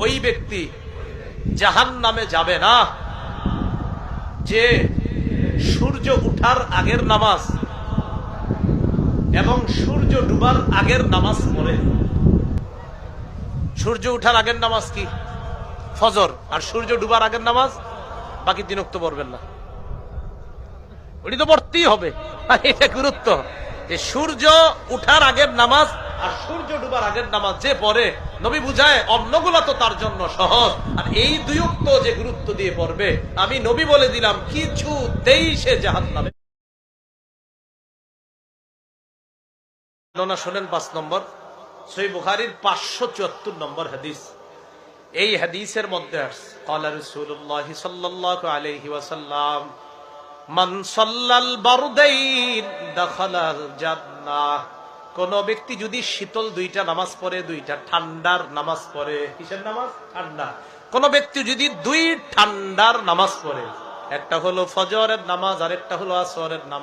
ওই ব্যক্তি জাহান্নামে যাবে না যে সূর্য উঠার আগের নামাজ এবং সূর্য ডুবার আগের নামাজ পড়ে। সূর্য উঠার আগের নামাজ কি? ফজর। আর সূর্য ডুবার আগের নামাজ বাকি 3 ওয়াক্ত পড়বেন না, ওটি তো পড়তেই হবে। এটা গুরুত্ব যে সূর্য উঠার আগের নামাজ আর সূর্য ডুবার আগের নামাজ যে পড়ে, নবী বুঝায় অন্যগুলা তো তার জন্য সহজ, আর এই 2 ওয়াক্ত যে গুরুত্ব দিয়ে পড়বে, আমি নবী বলে দিলাম কিছুতেই সে জাহান্নামে। শোনেন 5 নম্বর সহিহ বুখারীর 574 নম্বর হাদিস। এই হাদিসের মধ্যে আছে ক্বালা রাসূলুল্লাহ সাল্লাল্লাহু আলাইহি ওয়াসাল্লাম মান সাল্লাল বারদাইন দাখালাল জান্নাহ। কোন ব্যক্তি যদি শীতল 2টা নামাজ পড়ে, 2টা ঠান্ডার নামাজ পড়ে। কিসের নামাজ? ঠান্ডা। কোন ব্যক্তি যদি 2 ঠান্ডার নামাজ পড়ে, একটা হলো ফজরের নামাজ আর একটা হলো আসরের নামাজ,